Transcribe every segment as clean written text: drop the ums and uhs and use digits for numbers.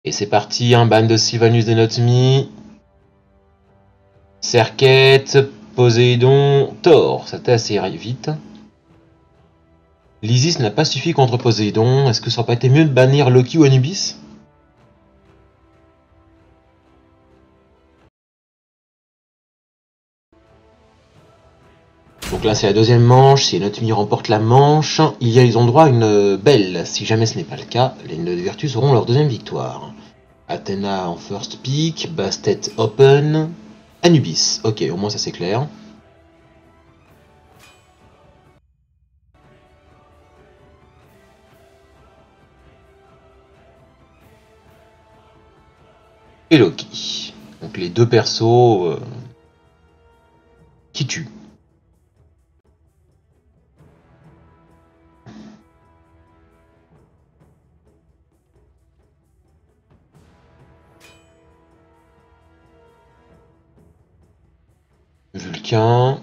Et c'est parti, un ban de Sylvanus de Not Me. Serquette, Poséidon, Thor. Ça assez vite. Lysis n'a pas suffi contre Poséidon. Est-ce que ça aurait pas été mieux de bannir Loki ou Anubis? Donc là c'est la deuxième manche, si Not Me remporte la manche, ils ont droit à une belle. Si jamais ce n'est pas le cas, les Nodes de Virtus auront leur deuxième victoire. Athéna en first pick, Bastet open, Anubis. Ok, au moins ça c'est clair. Et Loki. Donc les deux persos qui tuent. Vulcain.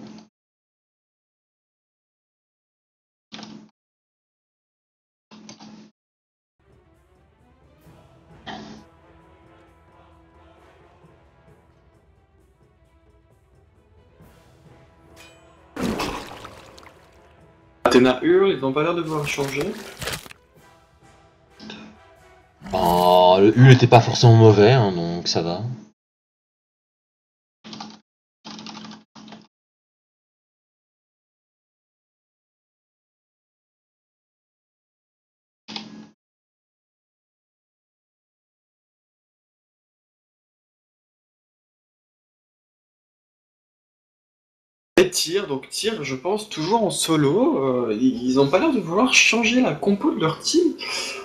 Athéna hurle, ils ont pas l'air de vouloir changer. Oh, le U n'était pas forcément mauvais, hein, donc ça va. Et donc Tyr, je pense, toujours en solo. Ils ont pas l'air de vouloir changer la compo de leur team.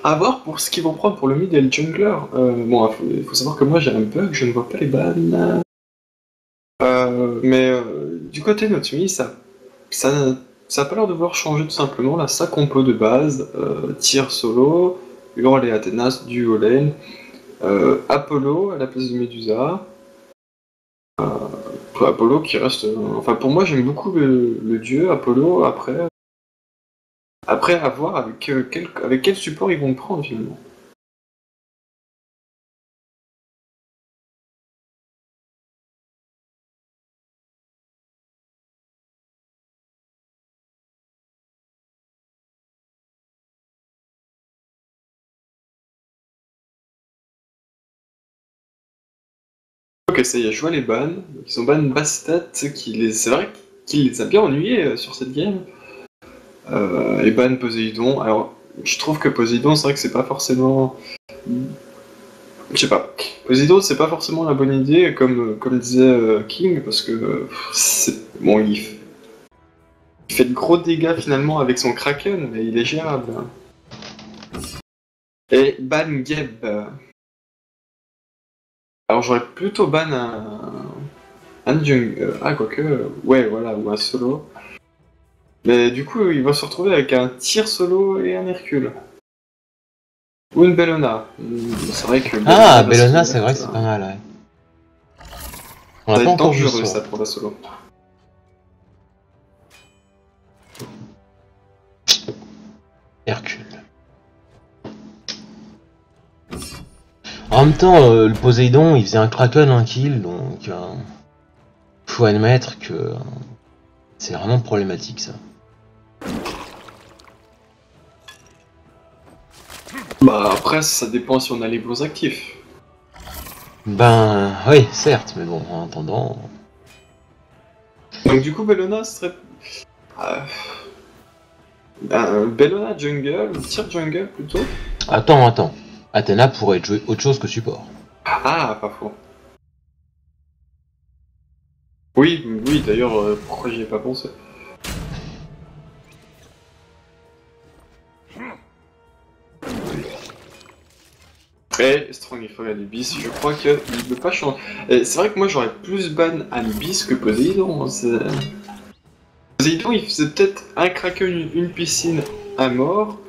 À voir pour ce qu'ils vont prendre pour le mid et le jungler. Bon, il faut savoir que moi j'ai un bug, je ne vois pas les bans. Mais du côté de notre team, ça a pas l'air de vouloir changer tout simplement. Là, sa compo de base, Tyr solo, Hurl et Athéna duo lane, Apollo à la place de Medusa. Apollo qui reste. Enfin, pour moi, j'aime beaucoup le dieu Apollo. Après à voir avec quel support ils vont le prendre finalement. Ok, ça y est, je vois les bans. Ils ont ban Bastet, c'est vrai qu'il les a bien ennuyés sur cette game. Et ban Poséidon. Alors, je trouve que Poséidon, c'est vrai que c'est pas forcément. Je sais pas. Poséidon, c'est pas forcément la bonne idée, comme disait King, parce que bon, il fait de gros dégâts finalement avec son Kraken, mais il est gérable. Et ban Geb. Alors j'aurais plutôt ban un jungle. Ah, quoique. Ouais, voilà, ou un solo. Mais du coup, il va se retrouver avec un Tyr solo et un Hercule. Ou une Bellona. C'est vrai que. Ah, Bellona, c'est vrai que c'est pas mal, ouais. On Ça l'a va pas être encore vu dangereux ça. ça pour la solo. Hercule. En même temps, le Poséidon, il faisait un Kraken, un kill, donc faut admettre que c'est vraiment problématique ça. Bah après, ça dépend si on a les bons actifs. Ben oui, certes, mais bon, en attendant. Donc du coup, Bellona serait. Bellona jungle, Tyr jungle plutôt. Attends. Athéna pourrait jouer autre chose que support. Ah, pas faux. Oui, d'ailleurs, pourquoi j'y ai pas pensé? Et Strong il faut Anubis, je crois qu'il ne peut pas changer. C'est vrai que moi j'aurais plus ban Anubis que Poséidon. Poséidon il faisait peut-être un Kraken, une piscine à mort,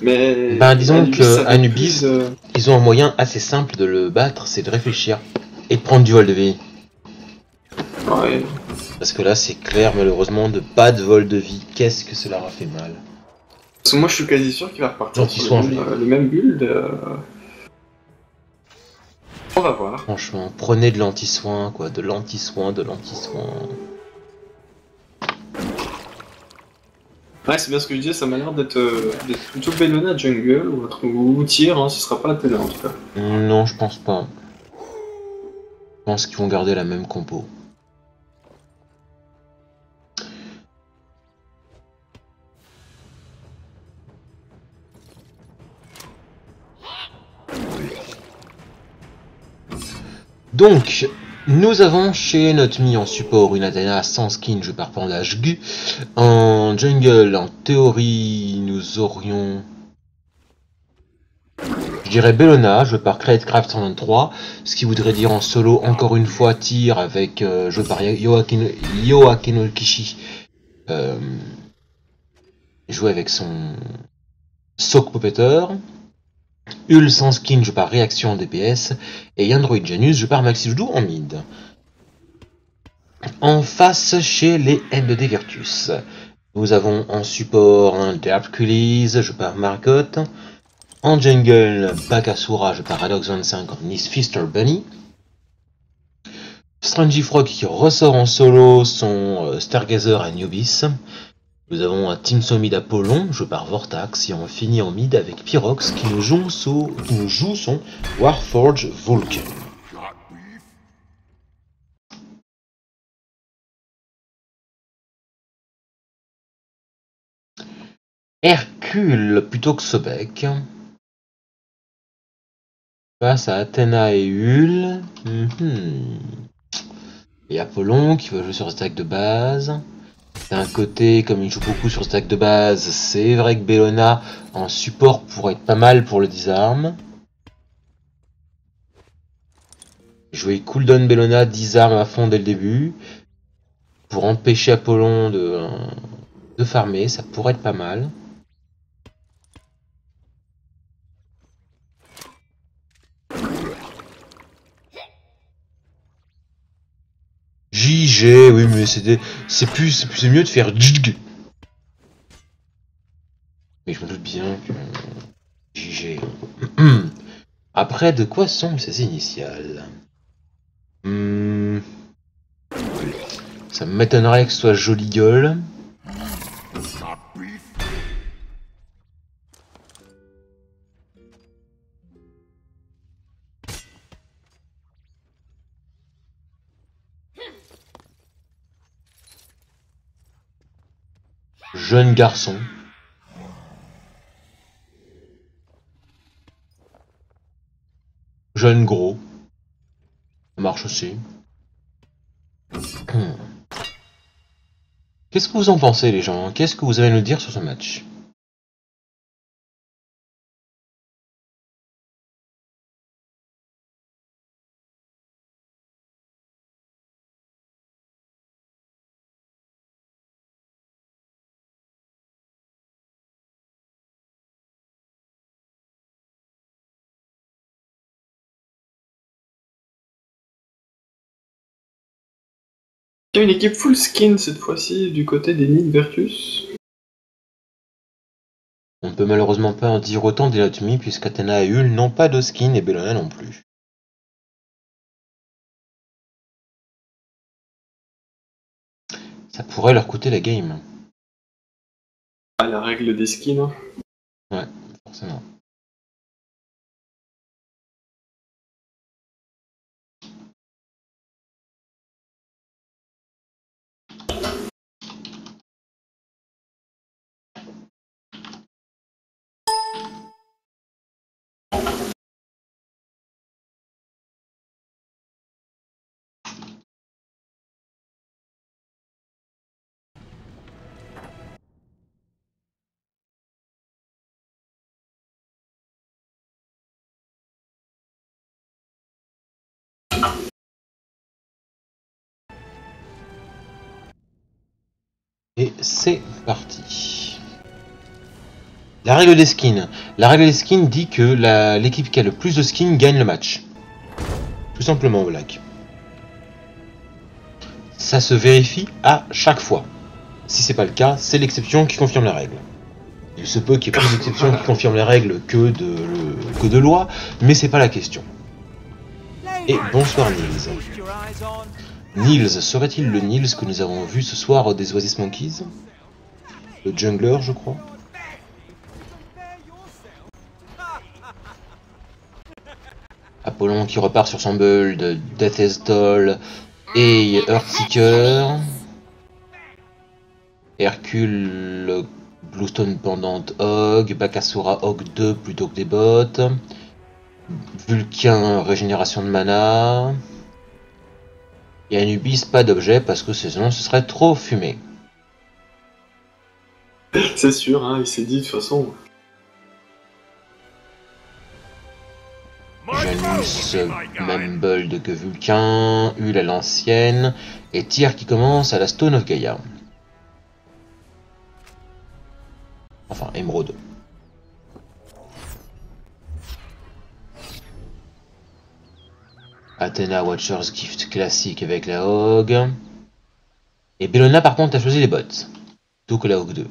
mais. Ben disons Anubis, que ça va Anubis, plus, ils ont un moyen assez simple de le battre, c'est de réfléchir et de prendre du vol de vie. Ouais. Parce que là c'est clair malheureusement de pas de vol de vie, qu'est-ce que cela leur fait mal. Parce que moi je suis quasi sûr qu'il va repartir Donc, ils sur sont le même build. On va voir. Franchement, prenez de l'anti-soin, quoi. De l'anti-soin, de l'anti-soin. Ouais, c'est bien ce que je disais, ça m'a l'air d'être plutôt Bellona jungle ou tier, hein, ce sera pas Athena en tout cas. Non, je pense pas. Je pense qu'ils vont garder la même compo. Donc, nous avons chez notre mi en support une Athena sans skin, je pars Pandage Gu. En jungle, en théorie, nous aurions... Je dirais Bellona, je pars Craftcraft 123, ce qui voudrait dire en solo, encore une fois, tir avec, je pars Yoakino Kishi. Jouer avec son Soak Poppeteur. Hul sans skin, je pars réaction en DPS. Et Yandroid Janus, je pars Maxi Judo en mid. En face, chez les N2D Virtus, nous avons en support un Derpcules, je pars Margot. En jungle, Bakasura, je pars Adox 25 en Nice Fister Bunny. Strangy Frog qui ressort en solo son Stargazer à Nubis. Nous avons un Team Mid Apollon, je pars Vortax, et on finit en mid avec Pyrox qui nous joue son Warforge Vulcan. Hercule plutôt que Sobek. Face à Athena et Hul. Et Apollon qui va jouer sur stack de base. D'un côté, comme il joue beaucoup sur stack de base, c'est vrai que Bellona en support pourrait être pas mal pour le disarm. Jouer cooldown Bellona, disarm à fond dès le début. Pour empêcher Apollon de farmer, ça pourrait être pas mal. JG, oui, mais c'est mieux de faire JG. Mais je me doute bien que JG. Après, de quoi sont ces initiales? Ça m'étonnerait que ce soit Joli Gueule. Jeune garçon. Jeune gros. Ça marche aussi. Qu'est-ce que vous en pensez les gens? Qu'est-ce que vous avez à nous dire sur ce match? Il y a une équipe full skin cette fois-ci du côté des Nid Virtus. On ne peut malheureusement pas en dire autant des Latmi puisqu'Athena et Hul n'ont pas de skin et Bellona non plus. Ça pourrait leur coûter la game. Ah, la règle des skins. Ouais, forcément. Et c'est parti. La règle des skins. La règle des skins dit que l'équipe qui a le plus de skins gagne le match. Tout simplement, Black. Ça se vérifie à chaque fois. Si c'est pas le cas, c'est l'exception qui confirme la règle. Il se peut qu'il y ait plus d'exceptions qui confirment les règles que de loi, mais c'est pas la question. Et bonsoir Nils. Nils, serait-il le Nils que nous avons vu ce soir des Oasis Monkeys? Le jungler, je crois. Apollon qui repart sur son build, Death is Toll et Earthseeker. Hercule, Bluestone Pendant Hog, Bakasura Hog 2 plutôt que des bots. Vulcain, régénération de mana. Et Anubis, pas d'objet parce que sinon ce serait trop fumé. C'est sûr, hein, il s'est dit de toute façon. Janus, même build que Vulcain, Hul à l'ancienne, et Tyr qui commence à la Stone of Gaia. Enfin, Émeraude. Athena Watcher's Gift classique avec la Hog. Et Bellona par contre a choisi les bots, plutôt que la Hog 2.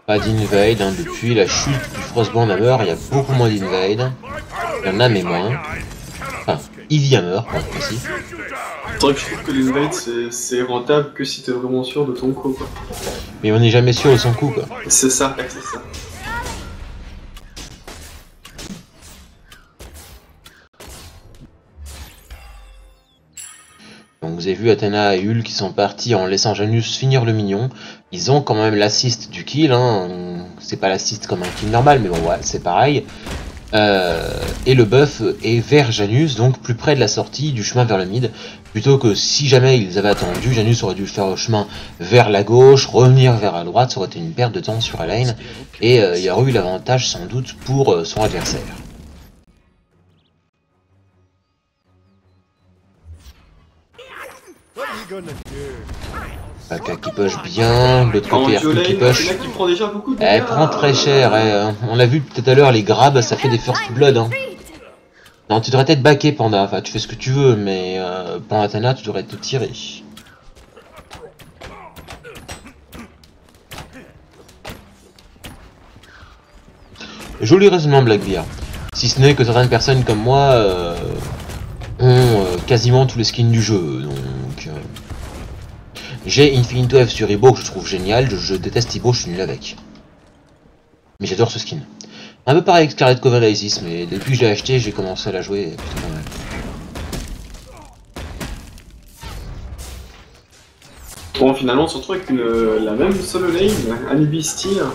Pas d'invade, hein, depuis la chute du Frostborn Hammer, il y a beaucoup moins d'invade. Il y en a mais moins. Enfin, Eevee Hammer, pour être précis. C'est vrai que je trouve que l'invade c'est rentable que si t'es vraiment sûr de ton coup, quoi. Mais on n'est jamais sûr de son coup, quoi. C'est ça, c'est ça. Donc vous avez vu Athena et Hul qui sont partis en laissant Janus finir le mignon. Ils ont quand même l'assist du kill, hein. C'est pas l'assist comme un kill normal, mais bon ouais, c'est pareil. Et le buff est vers Janus, donc plus près de la sortie du chemin vers le mid. Plutôt que si jamais ils avaient attendu, Janus aurait dû faire le chemin vers la gauche, revenir vers la droite, ça aurait été une perte de temps sur la lane. Et il y aurait eu l'avantage sans doute pour son adversaire. Baka qui push bien, de l'autre côté Hercule qui push. Elle prend très cher, on l'a vu tout à l'heure, les grabs ça fait des first blood. Hein. Non, tu devrais être backé Panda, enfin tu fais ce que tu veux, mais pour Athena tu devrais te tirer. Joli raisonnement Blackbeard. Si ce n'est que certaines personnes comme moi ont quasiment tous les skins du jeu, donc... J'ai Infinito F sur Ibo que je trouve génial, je déteste Ibo, je suis nul avec. Mais j'adore ce skin. Un peu pareil avec Scarlet Coven Isis, mais depuis que je l'ai acheté, j'ai commencé à la jouer plutôt pas mal. Bon, finalement, on se retrouve avec la même solo lane, Anubis Tyr.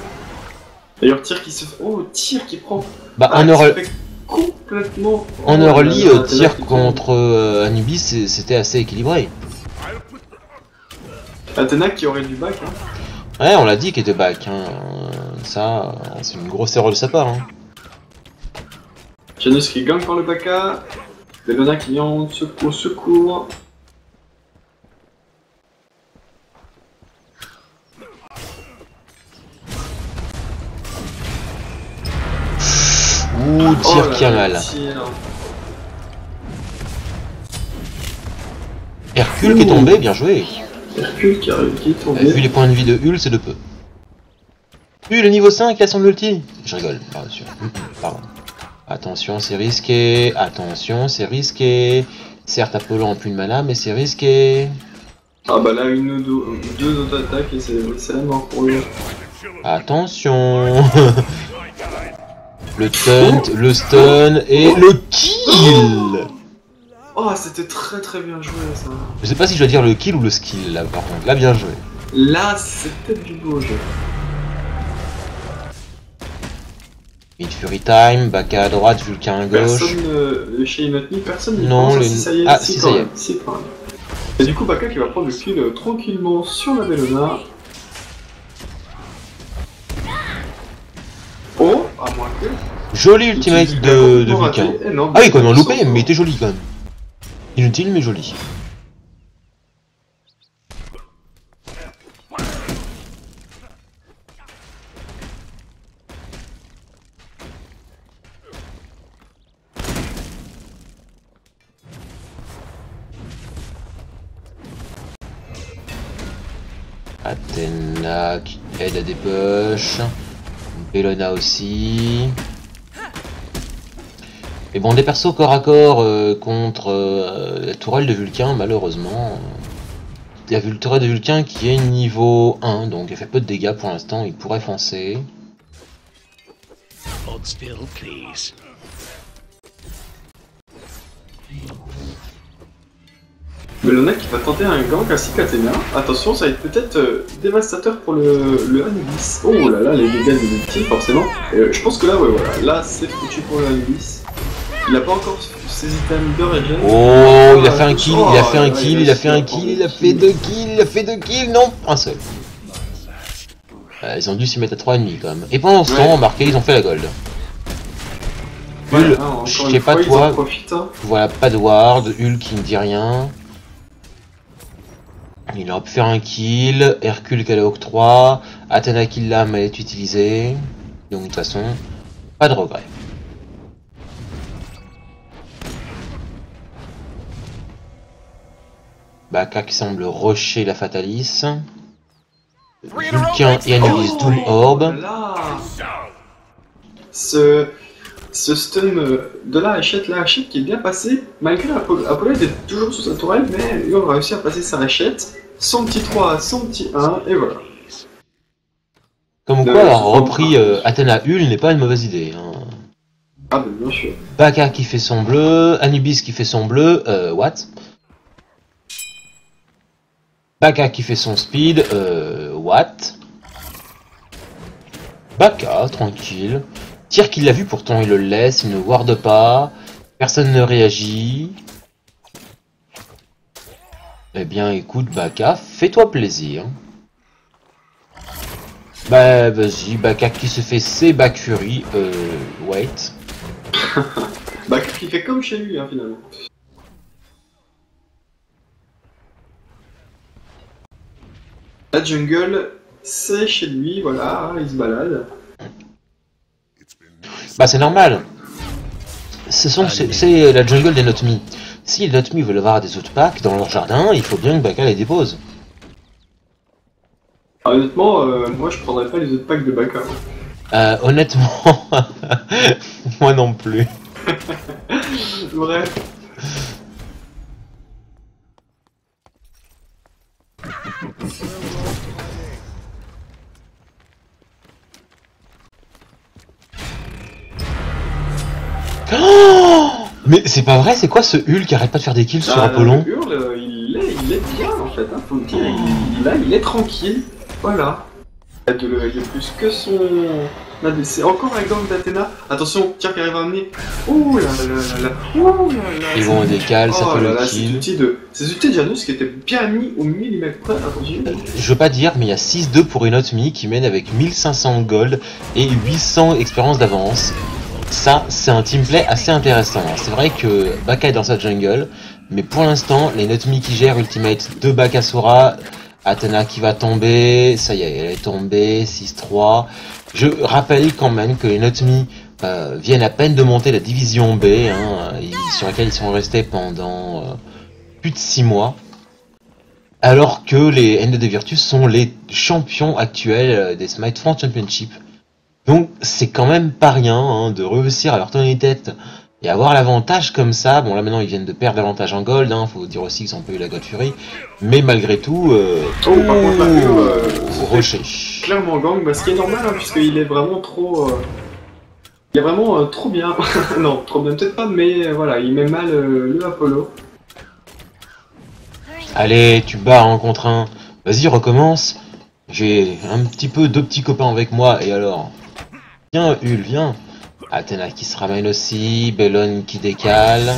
D'ailleurs, Tyr qui se fait... Oh, Tyr qui prend... Bah, en complètement... En early, Tyr contre Anubis, c'était assez équilibré. Athena qui aurait du back, hein. Ouais, on l'a dit qu'il était back, hein. Ça, c'est une grosse erreur de sa part, hein. Janus qui gagne par le Baka. Bellona qui vient au secours. Ouh, Tyr qui a mal. Hercule qui est tombé, bien joué. Hercule qui est tombé. Vu les points de vie de Hul, c'est de peu. Hul, le niveau 5, il a son ulti. Je rigole, bien sûr. Pardon. Attention, c'est risqué. Attention, c'est risqué. Certes, Apollon a plus de mana, mais c'est risqué. Ah bah là, deux autres attaques et c'est la mort pour lui. Attention. Le taunt, le stun et le kill. Oh, c'était très très bien joué ça. Je sais pas si je dois dire le kill ou le skill là par contre, là bien joué. Là c'était du beau jeu. Mid Fury Time, Baka à droite, Vulcain à gauche. Personne chez Inotni, personne non, pense, si ça y est, ah si ça y est. Si, quand même. Et du coup Baka qui va prendre le kill tranquillement sur la Bellona. Oh, à moins que... Joli ultimate de Vulcain. Ah oui, quand même loupé, mais il était joli quand même. Inutile mais joli. Athena qui Aide à des push. Bellona aussi. Et bon, des persos corps à corps contre la tourelle de Vulcain, malheureusement. La tourelle de Vulcain qui est niveau 1, donc elle fait peu de dégâts pour l'instant, il pourrait foncer. Hold still, please. Bellona qui va tenter un gank ainsi qu'Athéna. Attention, ça va être peut-être dévastateur pour le Anubis. Oh là là, les dégâts de l'ultime, forcément. Je pense que là, ouais, voilà, là c'est foutu pour le Anubis. Il a pas encore ses items de regen. Oh, il a fait un kill, il a fait un kill, il a fait un kill, il a fait 2 kills, il a fait 2 kills, non, un seul. Ils ont dû s'y mettre à 3,5 quand même. Et pendant ce temps, remarquez, ils ont fait la gold. Hul, je sais pas toi, voilà, pas de ward, Hul qui ne dit rien. Il aurait pu faire un kill, Hercule qui a le octroi, Athéna qui l'a mais elle est utilisée. Donc de toute façon, pas de regret. Baka qui semble rusher la Fatalis. Vulcain et Anubis Dual Orb. Ce stun de la hachette qui est bien passé, malgré Apollo était toujours sous sa tourelle, mais il a réussi à passer sa hachette, son petit 3, son petit 1, et voilà. Comme quoi, avoir repris Athéna Hul n'est pas une mauvaise idée. Hein. Ah ben bien sûr. Baka qui fait son bleu, Anubis qui fait son bleu, what? Baka qui fait son speed, what? Baka, tranquille. Tyr qui l'a vu, pourtant il le laisse, il ne ward pas, personne ne réagit. Eh bien écoute Baka, fais-toi plaisir. Bah vas-y, Baka qui se fait ses back fury, wait. Baka qui fait comme chez lui hein, finalement. La jungle, c'est chez lui, voilà, il se balade. Bah c'est normal. C'est la jungle des Notmi. Si les Notmi veulent avoir des autres packs dans leur jardin, il faut bien que Baka les dépose. Ah, honnêtement, moi je prendrais pas les autres packs de Baka. Honnêtement, moi non plus. Vrai. Oh mais c'est pas vrai, c'est quoi ce Hul qui arrête pas de faire des kills sur Apollon? Le Hurle, il est bien en fait, hein, faut le dire, il est tranquille, voilà. Il y a plus que son ADC, encore un gang d'Athéna, attention, Tyr qui arrive à amener, ouh là là là là, ouh là là. Ils vont au décal, ça fait le kill. Ces outils de Janus qui étaient bien mis au millimètre près, attention. Je veux pas dire, mais il y a 6-2 pour une Notmi qui mène avec 1500 gold et 800 expérience d'avance. Ça, c'est un teamplay assez intéressant. C'est vrai que Baka est dans sa jungle, mais pour l'instant, les Notmi qui gèrent Ultimate de Bakasura, Athéna qui va tomber, ça y est, elle est tombée, 6-3. Je rappelle quand même que les Notmi viennent à peine de monter la division B, hein, sur laquelle ils sont restés pendant plus de 6 mois, alors que les N2 Virtus sont les champions actuels des Smite France Championship. Donc c'est quand même pas rien hein, de réussir à leur tourner les têtes et avoir l'avantage comme ça. Bon là maintenant ils viennent de perdre l'avantage en gold, hein, faut dire aussi qu'ils ont pas eu la God Fury. Mais malgré tout, par contre là, Rocher. Clairement gang, bah, ce qui est normal hein, puisqu'il est vraiment trop... il est vraiment trop bien. Non, trop bien peut-être pas, mais voilà, il met mal le Apollo. Allez, tu bats en contre un. Vas-y, recommence. J'ai un petit peu deux petits copains avec moi et alors... Viens, Hul, viens. Athéna qui se ramène aussi, Bellone qui décale.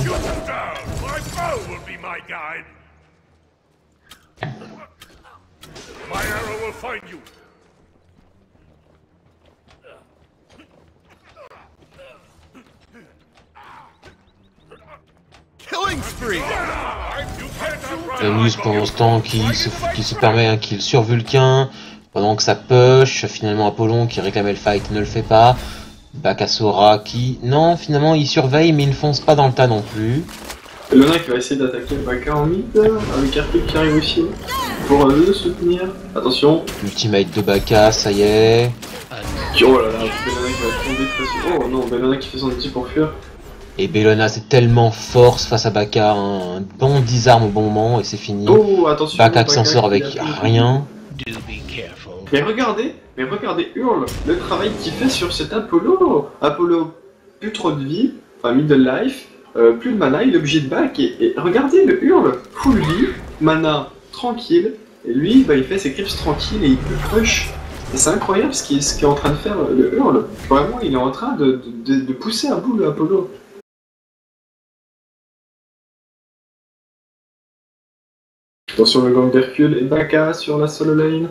Anubis pendant ce temps qui se permet un kill sur Vulcain. Pendant que ça push, finalement Apollon qui réclamait le fight ne le fait pas. Bakasura qui... Non, finalement il surveille mais il ne fonce pas dans le tas non plus. Lona qui va essayer d'attaquer Baka en mid, avec Hercule qui arrive aussi pour le soutenir. Attention. Ultimate de Baka, ça y est. Oh là là, Bellona qui va tomber très souvent. Oh non, Bellona qui fait son petit pour fuir. Et Bellona c'est tellement force face à Baka, hein. Un bon disarme au bon moment et c'est fini. Oh attention. Baka qui s'en sort avec rien. Mais regardez Hurl, le travail qu'il fait sur cet Apollo. Apollo, plus trop de vie, enfin middle life, plus de mana, il est obligé de back et regardez le Hurl, full vie, mana tranquille, et lui bah, il fait ses creeps tranquilles et il peut crush. Et c'est incroyable ce qu'est en train de faire le Hurl. Vraiment, il est en train de pousser à bout le Apollo. Attention le gang d'Hercule et Baka sur la solo lane.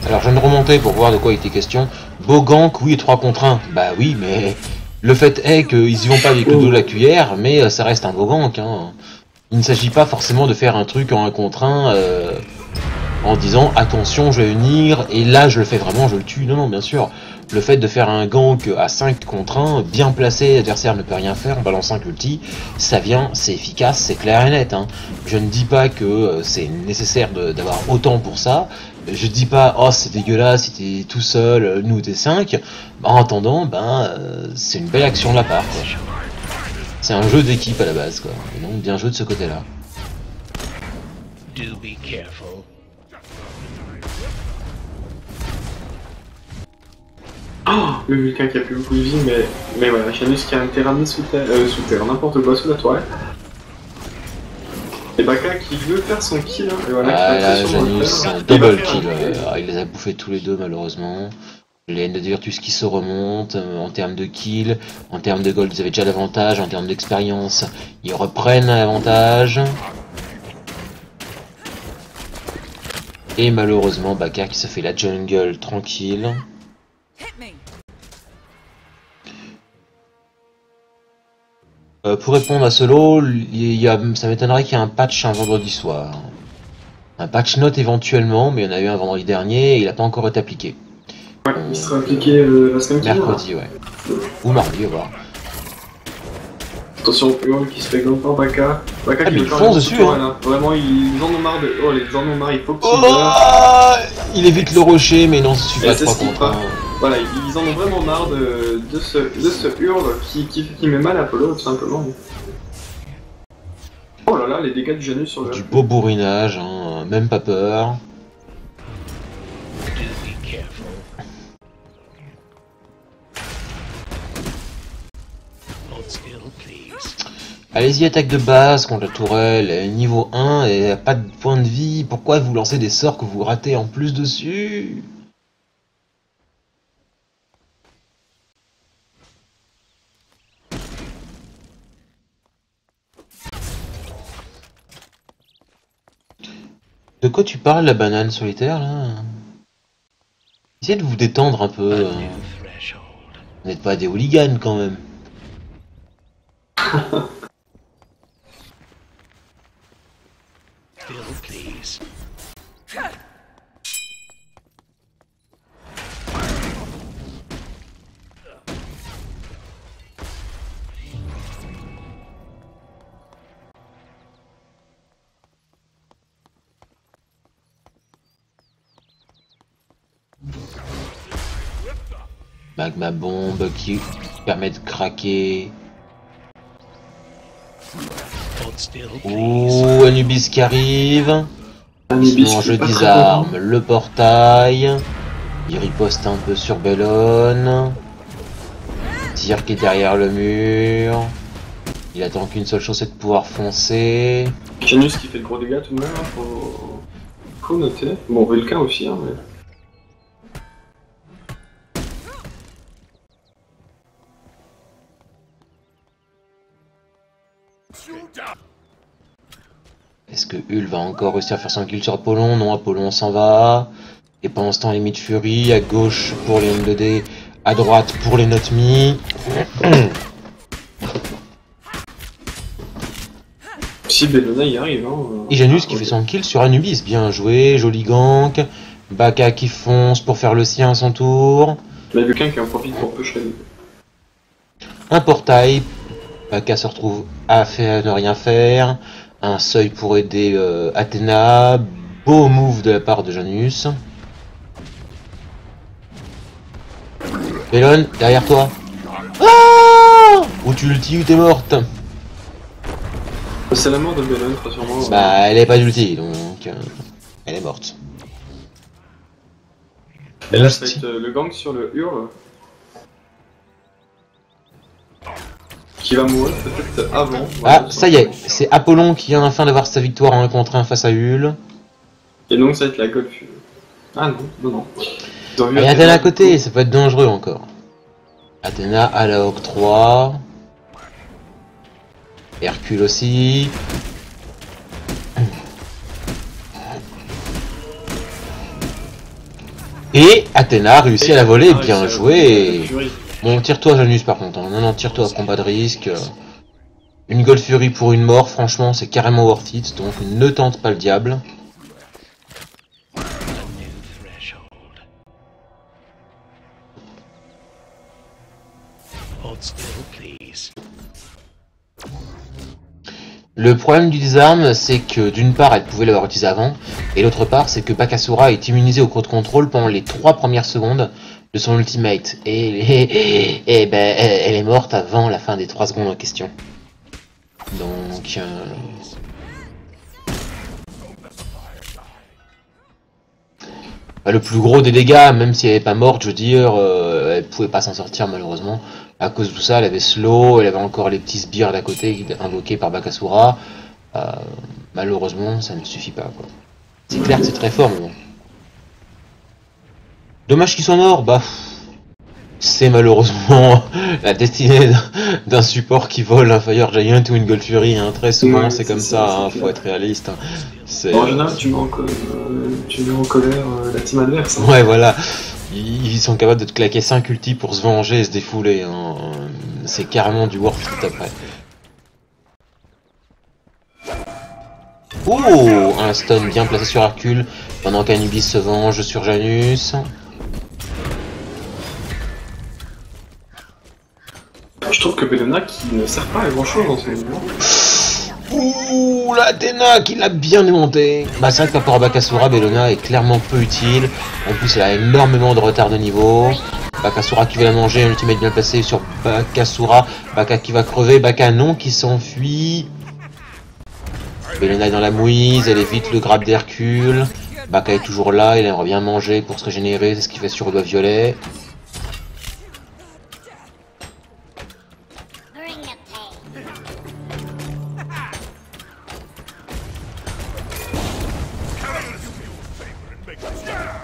Alors je viens de remonter pour voir de quoi il était question. Beau gank, oui, 3 contre 1. Bah oui, mais le fait est qu'ils y vont pas avec le dos de la cuillère, mais ça reste un beau gank. Hein. Il ne s'agit pas forcément de faire un truc en 1 contre 1 en disant attention, je vais venir, et là je le fais vraiment, je le tue. Non, non, bien sûr. Le fait de faire un gank à 5 contre 1, bien placé, l'adversaire ne peut rien faire en balançant un ulti, ça vient, c'est efficace, c'est clair et net. Hein. Je ne dis pas que c'est nécessaire d'avoir autant pour ça. Je dis pas oh c'est dégueulasse si t'es tout seul, nous t'es 5. En attendant, c'est une belle action de la part. C'est un jeu d'équipe à la base quoi. Et donc bien joué de ce côté-là. Oh, le Vulcain qui a plus beaucoup de vie, mais voilà, Janus qui a un terrain sous terre, n'importe quoi sous la toile. Et Baka qui veut faire son kill, hein, et voilà, ah là, Janus, double kill. Il les a bouffés tous les deux malheureusement. Les N de Virtus qui se remontent en termes de kill, en termes de gold ils avaient déjà l'avantage, en termes d'expérience ils reprennent l'avantage. Et malheureusement Baka qui se fait la jungle tranquille. Pour répondre à ce lot, ça m'étonnerait qu'il y ait un patch un vendredi soir. Un patch note éventuellement, mais il y en a eu un vendredi dernier et il n'a pas encore été appliqué. Ouais, il sera appliqué la semaine qui vient. Mercredi, ouais. Ou mardi, on va voir. Attention, Hurl qui se fait gagner par Baka. Baka qui mais ils foncent dessus, hein. Vraiment, ils en ont marre de... Oh, les en ont marre, il faut que il évite le rocher, mais non, ça suffit pas 3 contre 1. Voilà, ils en ont vraiment marre de ce Hurl qui met mal à Apollo, tout simplement. Oh là là, les dégâts du Janus sur le... Du beau bourrinage, hein, même pas peur. Allez-y, attaque de base contre la tourelle, elle est niveau 1 et elle a pas de point de vie. Pourquoi vous lancez des sorts que vous ratez en plus dessus? De quoi tu parles, la banane solitaire, là? Essayez de vous détendre un peu. Vous n'êtes pas des hooligans, quand même. Magma bombe qui permet de craquer. Ouh, Anubis qui arrive. Ils sont en jeu disarme le portail. Il riposte un peu sur Bellone. Tyr qui est derrière le mur. Il attend qu'une seule chose, c'est de pouvoir foncer. Janus qui fait de gros dégâts tout de même, hein, faut noter. Bon, Vulcain aussi, hein, mais... Est-ce que Hul va encore réussir à faire son kill sur Apollon? Non, Apollon s'en va. Et pendant ce temps, les Mid-Fury, à gauche pour les N2D, à droite pour les Not Me. Si Bellona y arrive, hein. Et Janus qui fait son kill sur Anubis. Bien joué, joli gank. Baka qui fonce pour faire le sien à son tour. Mais Vulcain qui en profite pour pusher. Un portail Baka se retrouve à ne rien faire. Un seuil pour aider Athéna. Beau move de la part de Janus. Bellone, derrière toi. Ah, ou tu l'ulti ou t'es morte. C'est la mort de Bellone, très sûrement. Bah, elle est pas d'ulti, donc elle est morte. Et là, ça va être le gang sur le hurle. Qui va mourir peut-être avant. Ah, ça y est, c'est Apollon qui vient enfin d'avoir sa victoire en 1 contre 1 face à Hul. Et donc ça va être la Golf. Ah non. Il y a Athéna à côté, ça peut être dangereux encore. Athéna à la octroi. Hercule aussi. Et Athéna réussit à la voler, bien joué. Bon, tire-toi Janus par contre, hein. Non, tire-toi, combat de risque. Une Gold Fury pour une mort, franchement, c'est carrément worth it, donc ne tente pas le diable. Le problème du désarme, c'est que d'une part, elle pouvait l'avoir utilisé avant, et l'autre part, c'est que Bakasura est immunisé au crowd control pendant les 3 premières secondes de son ultimate, et ben, elle est morte avant la fin des 3 secondes en question. Donc... le plus gros des dégâts, même si elle n'est pas morte, je veux dire, elle pouvait pas s'en sortir malheureusement. À cause de tout ça, elle avait slow, elle avait encore les petits sbires d'à côté invoqués par Bakasura. Malheureusement, ça ne suffit pas, quoi. C'est clair que c'est très fort, mais bon. Dommage qu'ils soient morts, bah... C'est malheureusement la destinée d'un support qui vole un Fire Giant ou une Gold Fury, hein. Très souvent c'est comme ça, hein. Faut être réaliste. Hein. En général, tu mets en colère la team adverse. Hein. Ouais, voilà. Ils sont capables de te claquer 5 ultis pour se venger et se défouler. Hein. C'est carrément du worth it après. Oh, un stun bien placé sur Hercule pendant qu'Anubis se venge sur Janus. Je trouve que Bellona qui ne sert pas à grand chose dans ce moment. Ouh, l'Athéna qui l'a bien démonté. Bah c'est vrai que par rapport à Bakasura, Bellona est clairement peu utile. En plus elle a énormément de retard de niveau. Bakasura qui va la manger, un ultimate bien placé sur Bakasura. Baka qui va crever, Baka non qui s'enfuit. Bellona est dans la mouise, elle évite le grab d'Hercule. Baka est toujours là, il aimerait bien manger pour se régénérer, c'est ce qu'il fait sur le doigt violet.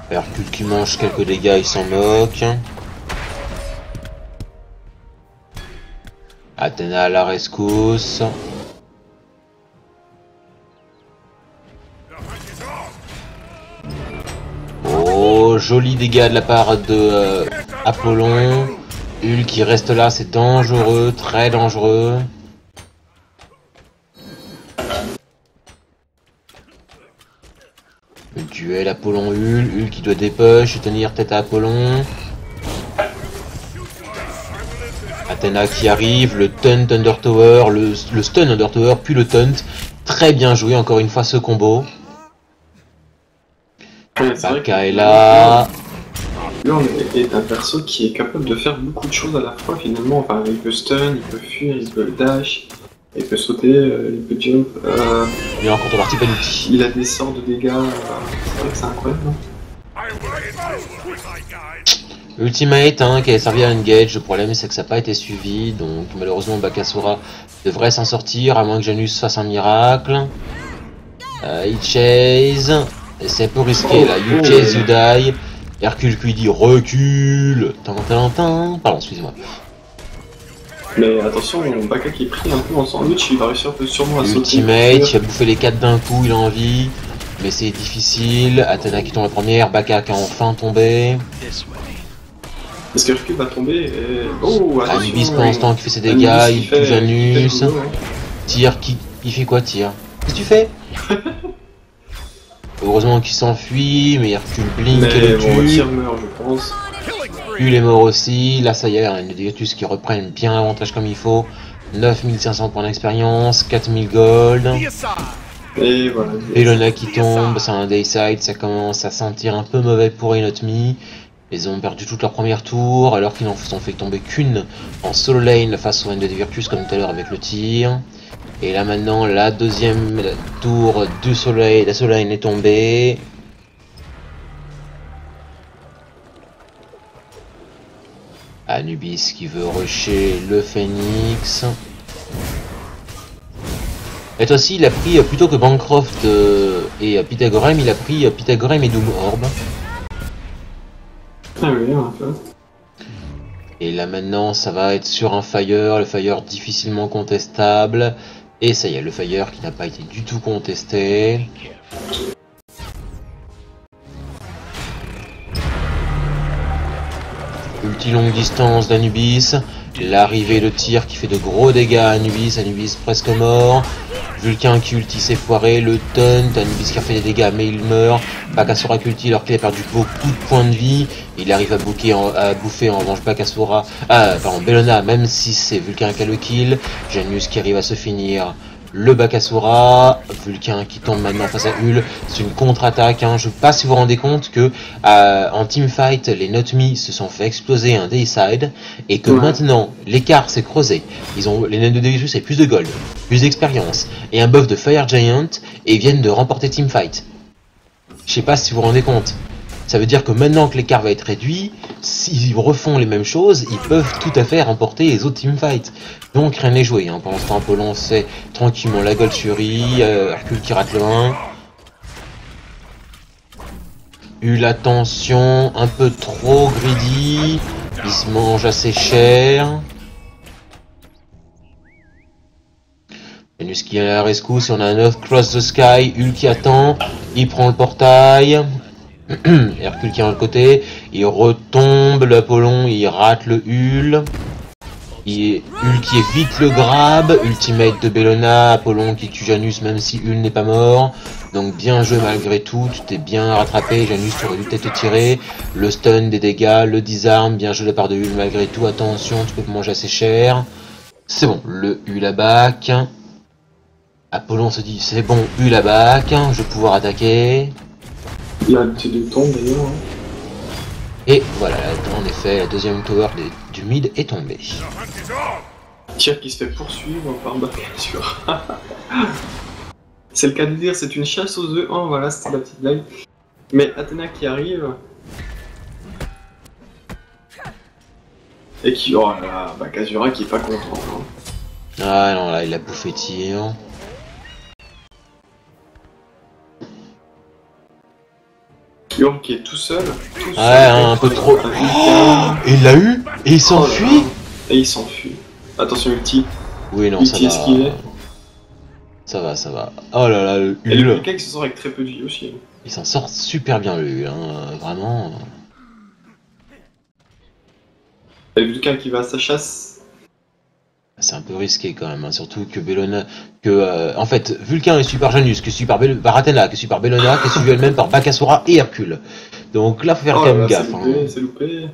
Hercule qui mange quelques dégâts, il s'en moque. Athéna à la rescousse. Oh, joli dégâts de la part de Apollon. Hul qui reste là, c'est dangereux, très dangereux. Le duel Apollon-Hul, Hul qui doit dépush et tenir tête à Apollon. Athéna qui arrive, le taunt Under Tower, le stun Under Tower, puis le taunt. Très bien joué encore une fois ce combo. Baka est là. Hurl est un perso qui est capable de faire beaucoup de choses à la fois finalement. Enfin, il peut stun, il peut fuir, il peut dash. Il peut sauter, il peut jump. Il a en contrepartie pas d'outil. Il a des sorts de dégâts. C'est vrai que c'est incroyable. Ultimate hein, qui a servi à engage. Le problème c'est que ça n'a pas été suivi. Donc malheureusement Bakasura devrait s'en sortir. À moins que Janus fasse un miracle. Il chase. Et c'est un peu risqué là. You chase, you die. Hercule qui dit recule. Pardon, excusez-moi. Mais attention, Baka qui est pris un peu en sandwich, il va réussir sûrement à sauter. Ultimate, il a bouffé les 4 d'un coup, il a envie. Mais c'est difficile. Athéna qui tombe la première, Baka qui a enfin tombé. Est-ce que Hercule va tomber et... Oh, attention. Anubis pendant ce temps qui fait ses dégâts, il tue Janus. Tyr qui... Il fait quoi Tyr? Qu'est-ce que tu fais? Heureusement qu'il s'enfuit, mais Hercule blink et le tue. Tyr meurt, je pense. Hul est mort aussi, là ça y est, il y a des Virtus qui reprennent bien l'avantage comme il faut. 9500 points d'expérience, 4000 gold. Et voilà. Bellona qui tombe, c'est un Dayside, ça commence à sentir un peu mauvais pour Enotmi. Ils ont perdu toute leur première tour, alors qu'ils n'en ont fait tomber qu'une en solo lane face au N2 Virtus, comme tout à l'heure avec le tir. Et là maintenant, la deuxième tour du soleil, la solo lane est tombée. Anubis qui veut rusher le Phoenix. Et aussi, il a pris, plutôt que Bancroft et Pythagorem, il a pris Pythagorem et Doom Orb. Ah oui, un peu. Et là maintenant, ça va être sur un Fire, le Fire difficilement contestable. Et ça y est, le Fire qui n'a pas été du tout contesté. Ulti longue distance d'Anubis. L'arrivée, le tir qui fait de gros dégâts à Anubis. Anubis presque mort. Vulcain qui ulti s'est foiré. Le taunt. Anubis qui a fait des dégâts mais il meurt. Bakasura qui ulti alors qu'il a perdu beaucoup de points de vie. Il arrive à bouffer en revanche Bakasura. Bellona, même si c'est Vulcain qui a le kill. Janus qui arrive à se finir le Bakasura. Vulcain qui tombe maintenant face à Hul. C'est une contre-attaque. Hein. Je ne sais pas si vous vous rendez compte que en teamfight, les Notmi se sont fait exploser un Dayside et que maintenant l'écart s'est creusé. Les N2 Virtus ont plus de gold, plus d'expérience et un buff de Fire Giant et viennent de remporter teamfight. Je sais pas si vous vous rendez compte. Ça veut dire que maintenant que l'écart va être réduit, s'ils refont les mêmes choses, ils peuvent tout à fait remporter les autres teamfights. Donc rien n'est joué. Hein. Pendant ce temps, Apollon fait tranquillement la Gold Fury, Hercule qui rate le 1. Eu l'attention, un peu trop greedy, il se mange assez cher. Janus qui est à la rescousse, on a un 9 Cross the Sky, Hul qui attend, il prend le portail. Hercule qui est de l'autre côté, il retombe l'Apollon, il rate le Hul. Hul qui évite le grab, ultimate de Bellona, Apollon qui tue Janus même si Hul n'est pas mort. Donc bien joué malgré tout, tu t'es bien rattrapé, Janus tu aurais dû peut-être te tirer. Le stun, des dégâts, le disarm, bien joué de la part de Hul malgré tout, attention, tu peux manger assez cher. C'est bon, le Hul à back. Apollon se dit c'est bon, Hul à back, je vais pouvoir attaquer. Il y a un petit tombe d'ailleurs. Et voilà, en effet, la deuxième tower du mid est tombée. Tir qui se fait poursuivre par Bakasura. C'est le cas de dire, c'est une chasse aux œufs. Oh voilà, c'était la petite blague. Mais Athéna qui arrive. Et qui. Oh là là, Bakasura qui est pas content. Hein. Ah non, là il a bouffé tir. Yorm qui est tout seul. Un peu trop. Oh, et il l'a eu. Et il s'enfuit. Et il s'enfuit. Attention ulti. Oui non, ça va. Ça va. Oh là là, le Hul. Et le Vulcain qui s'en sort avec très peu de vie aussi. Il s'en sort super bien le Hul, hein, vraiment. Et le Vulcain qui va à sa chasse. C'est un peu risqué quand même, hein, surtout que Bellona, en fait, Vulcain est suivi par Janus, qui est suivi par Athéna, qui est suivi par Bellona, qui est suivi elle-même par Bakasura et Hercule. Donc là, faut faire quand même gaffe. C'est loupé.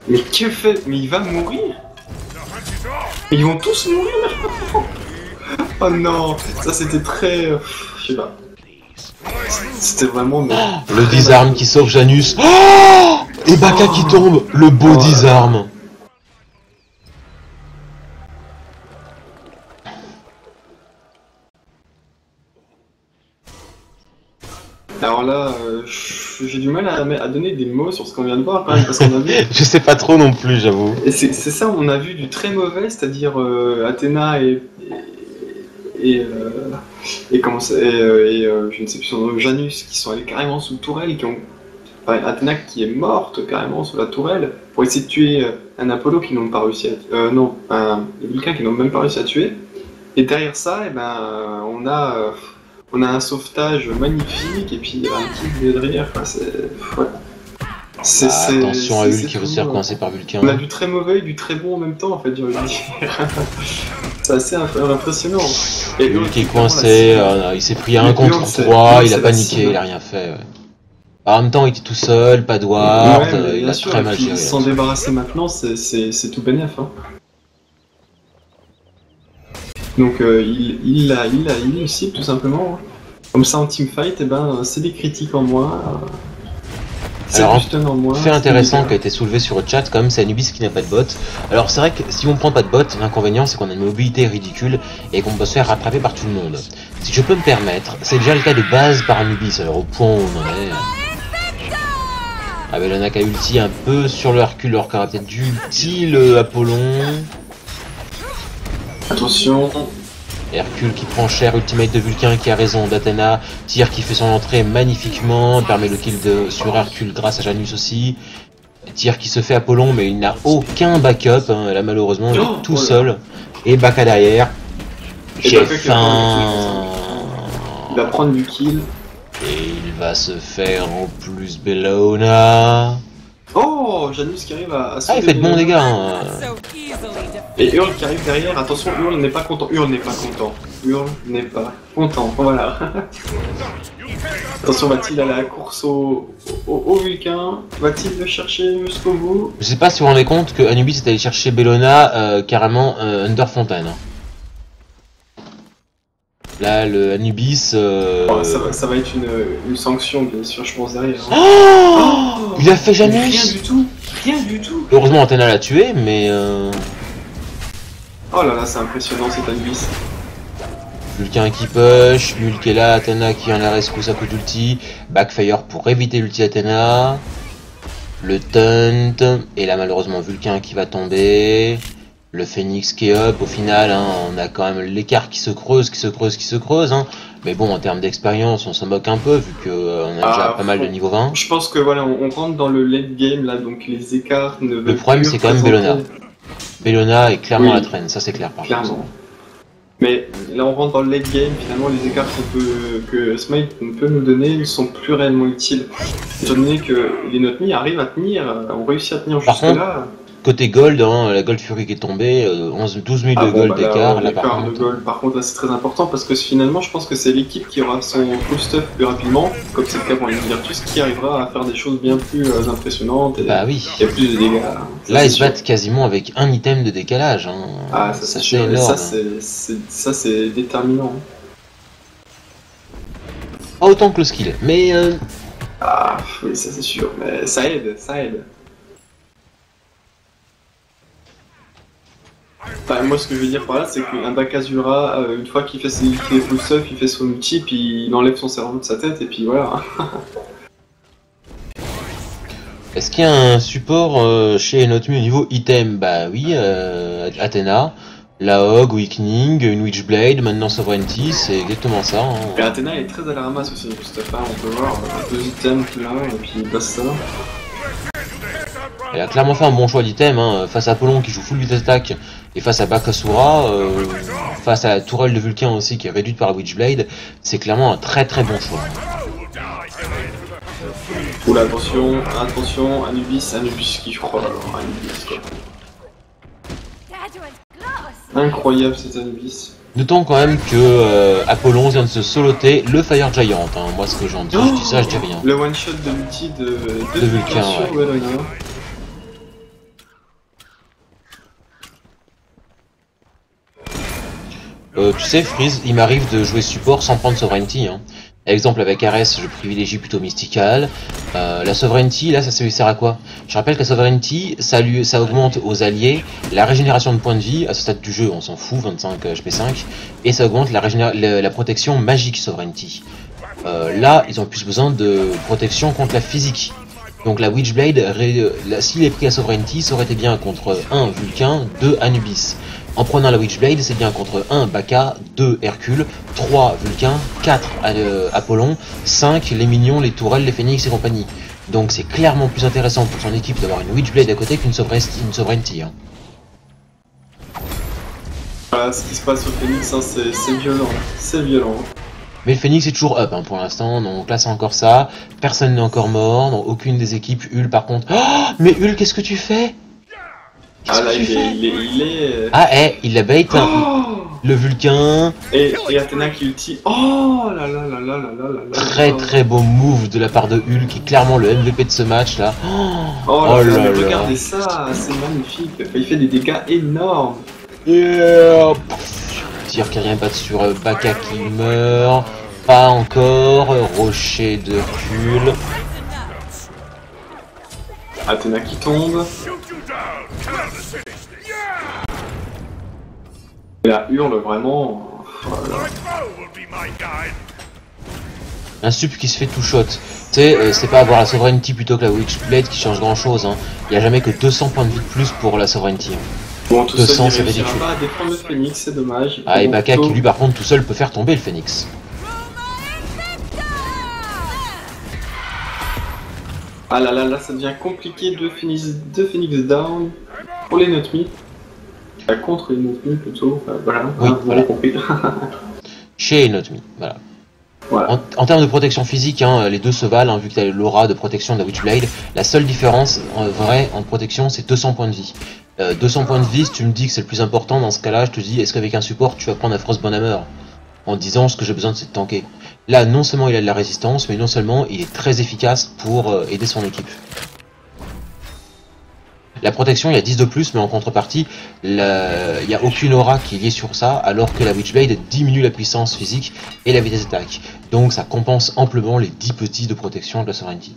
Mais que fait? Mais il va mourir? Ils vont tous mourir maintenant. Oh non, ça c'était très... je sais pas. C'était vraiment... le disarm qui sauve Janus. Oh, et Baka qui tombe. Le beau disarm. Alors là, j'ai du mal à donner des mots sur ce qu'on vient de voir quand même, parce qu'on a vu... Je sais pas trop non plus, j'avoue. Et c'est ça, on a vu du très mauvais, c'est-à-dire Athéna et je ne sais plus son nom, Janus, qui sont allés carrément sous tourelle, Athéna qui est morte carrément sous la tourelle, pour essayer de tuer un Apollo qui n'ont pas réussi à... un Vulcain qui n'ont même pas réussi à tuer. Et derrière ça, on a un sauvetage magnifique, et puis un kill derrière, enfin, attention à Hul qui veut se faire coincer par Vulcain. On a du très mauvais et du très bon en même temps, en fait, j'ai envie de dire. C'est assez impressionnant. Et Hul qui est coincé, il s'est pris un contre 3, il a paniqué, il a rien fait. Ouais. En même temps, il était tout seul, pas de ward, Ouais, mais il bien a sûr, très et mal puis géré. s'en débarrasser maintenant, c'est tout bénef. Hein. Donc il est cible tout simplement. Hein. Comme ça en teamfight, et ben, c'est des critiques en moins. C'est Alors, du stun en moins. fait intéressant qui a été soulevé sur le chat, quand même, c'est Anubis qui n'a pas de bot. Alors, c'est vrai que si on prend pas de bot, l'inconvénient c'est qu'on a une mobilité ridicule et qu'on peut se faire rattraper par tout le monde. Si je peux me permettre, c'est déjà le cas de base par Anubis, alors au point où on en est. Avec le Naka ulti un peu sur le Hercule, alors qu'il aurait peut-être dû ulti le Apollon. Attention. Hercule qui prend cher, ultimate de Vulcain qui a raison d'Athéna, Tyr qui fait son entrée magnifiquement, permet le kill sur Hercule grâce à Janus aussi. Tyr qui se fait Apollon mais il n'a aucun backup, hein. Là malheureusement il est tout seul. Et Baka derrière. J'ai faim. Il va prendre du kill. Et il va se faire en plus Bellona. Oh, Janus qui arrive à Ah il fait de bons dégâts hein. Et Hurl qui arrive derrière, attention, Hurl n'est pas content, Hurl n'est pas content, Hurl n'est pas content, voilà. Attention, va-t-il aller à la course au Vulcain? Va-t-il le chercher jusqu'au bout? Je sais pas si vous vous rendez compte que Anubis est allé chercher Bellona carrément Under Fontaine. Là, le Anubis... Oh, ça va être une sanction, bien sûr, je pense, derrière. Hein. Oh, il a fait Janus. Rien du tout, rien du tout. Heureusement, Athéna l'a tué, mais... Oh là là, c'est impressionnant cet Anubis. Vulcain qui push, Lul qui est là, Athéna qui en a rescousse à coup d'ulti, Backfire pour éviter l'ulti Athéna, le taunt, et là malheureusement Vulcain qui va tomber, le Phoenix qui est up, au final hein, on a quand même l'écart qui se creuse, hein. Mais bon en termes d'expérience on s'en moque un peu vu qu'on a déjà pas mal de niveau 20. Je pense que voilà, on rentre dans le late game là, donc les écarts ne veulent plus. Le problème c'est quand même Bellona. Bellona est clairement la traîne, ça c'est clair par contre. Mais là on rentre dans le late game, finalement les écarts que Smite peut nous donner ne sont plus réellement utiles. Étant donné que les Notmi arrivent à tenir, ont réussi à tenir jusque là. Côté gold, hein, la Gold Fury qui est tombée, 12 000 de gold d'écart. Par contre là c'est très important parce que finalement je pense que c'est l'équipe qui aura son full stuff plus rapidement, comme c'est le cas pour les Virtus, qui arrivera à faire des choses bien plus impressionnantes et bah oui. Il y a plus de dégâts. Là ils se battent quasiment avec un item de décalage. Hein. Ah ça c'est énorme. Ça c'est déterminant. Pas autant que le skill, mais... Ah oui ça c'est sûr, mais ça aide, ça aide. Enfin, moi ce que je veux dire par là c'est qu'un Bakazura, une fois qu'il fait full stuff, il fait son ulti, puis il enlève son cerveau de sa tête et puis voilà. Est-ce qu'il y a un support chez Notmi au niveau item? Bah oui, Athéna, la Hog, Weakening, une Witchblade, maintenant Sovereignty, c'est exactement ça. Hein. Et Athéna est très à la ramasse aussi, stuff, hein. On peut voir 2 items là et puis basta. Elle a clairement fait un bon choix d'item, hein. Face à Apollon qui joue full vitesse attack et face à Bakasura, face à la tourelle de Vulcain aussi qui est réduite par la Witchblade, c'est clairement un très très bon choix. Oula, attention, Anubis qui croit alors, Anubis quoi. Incroyable cet Anubis. Notons quand même que Apollon vient de se soloter le Fire Giant, hein. Moi ce que j'en dis, je dis ça, je dis rien. Le one shot de l'ulti de Vulcain, ouais. Tu sais, Freeze, il m'arrive de jouer support sans prendre Sovereignty. Hein. Exemple, avec Ares, je privilégie plutôt Mystical. La Sovereignty, là, ça sert à quoi? Je rappelle que la Sovereignty, ça augmente aux alliés la régénération de points de vie. À ce stade du jeu, on s'en fout, 25 HP5. Et ça augmente la protection magique Sovereignty. Là, ils ont plus besoin de protection contre la physique. Donc la Witchblade, s'il est pris à Sovereignty, ça aurait été bien contre 1 Vulcain, 2 Anubis. En prenant la Witchblade, c'est bien contre 1 Baka, 2 Hercule, 3 Vulcain, 4 Apollon, 5 les minions, les tourelles, les phénix et compagnie. Donc c'est clairement plus intéressant pour son équipe d'avoir une Witchblade à côté qu'une Sovereignty. Hein. Voilà, ce qui se passe au Phoenix, hein, c'est violent, c'est violent. Mais le Phoenix est toujours up hein, pour l'instant, donc là c'est encore ça, personne n'est encore mort, dans aucune des équipes. Hul par contre... Oh, mais Hul, qu'est-ce que tu fais? Ah là, il est... Ah, il la bait, hein. Oh Le Vulcain. Et Athéna qui ulti. Oh là là là là là là là. Très très beau move de la part de Hulk, qui est clairement le MVP de ce match là. Oh là là, mais regardez ça, c'est magnifique. Il fait des dégâts énormes. Tir qui revient pas sur Baka qui meurt. Pas encore. Rocher de recul. Athéna qui tombe. Et la hurle vraiment. Voilà. Un sup qui se fait tout shot. Tu sais, c'est pas avoir la sovereignty plutôt que la Witchblade qui change grand chose. Hein. Il y a jamais que 200 points de vie de plus pour la sovereignty. Bon, tout 200, seul, c'est il réussira ridicule. pas à défendre le Phoenix, c'est dommage. Ah, et Bon, Baka plutôt- qui lui par contre tout seul peut faire tomber le Phoenix. Ah là là, là ça devient compliqué, deux Phoenix down pour les Notmi. Contre les Notmi plutôt, voilà, Oui, vous voilà. avez compris. Chez Notmi, voilà. Voilà. En termes de protection physique, hein, les deux se valent, hein, vu que tu as l'aura de protection de la Witchblade. La seule différence, en vrai, en protection, c'est 200 points de vie. 200 points de vie, si tu me dis que c'est le plus important, dans ce cas-là, je te dis, est-ce qu'avec un support, tu vas prendre un Frostbonhammer en disant, ce que j'ai besoin, c'est de tanker. Là, non seulement il a de la résistance, mais non seulement il est très efficace pour aider son équipe. La protection, il y a 10 de plus, mais en contrepartie, il n'y a aucune aura qui est liée sur ça, alors que la Witchblade diminue la puissance physique et la vitesse d'attaque. Donc ça compense amplement les 10 petits de protection de la Sovereignty.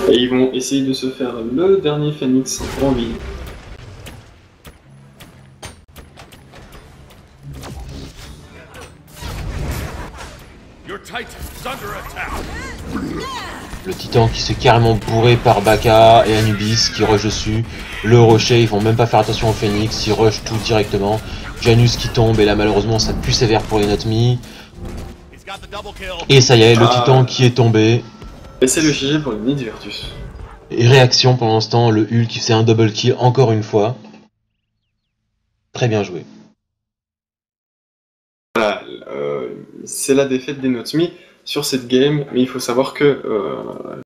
Et ils vont essayer de se faire le dernier Phoenix en vie. Le Titan qui se fait carrément bourré par Baka et Anubis qui rush dessus. Le rocher, ils vont même pas faire attention au Phoenix, ils rush tout directement. Janus qui tombe, et là malheureusement ça pue sévère pour les Notmi. Et ça y est, le Titan qui est tombé. Et c'est le GG pour le Nid Virtus. Et réaction pour l'instant, le Hulk qui fait un double kill encore une fois. Très bien joué. Voilà, c'est la défaite des Notmi sur cette game, mais il faut savoir que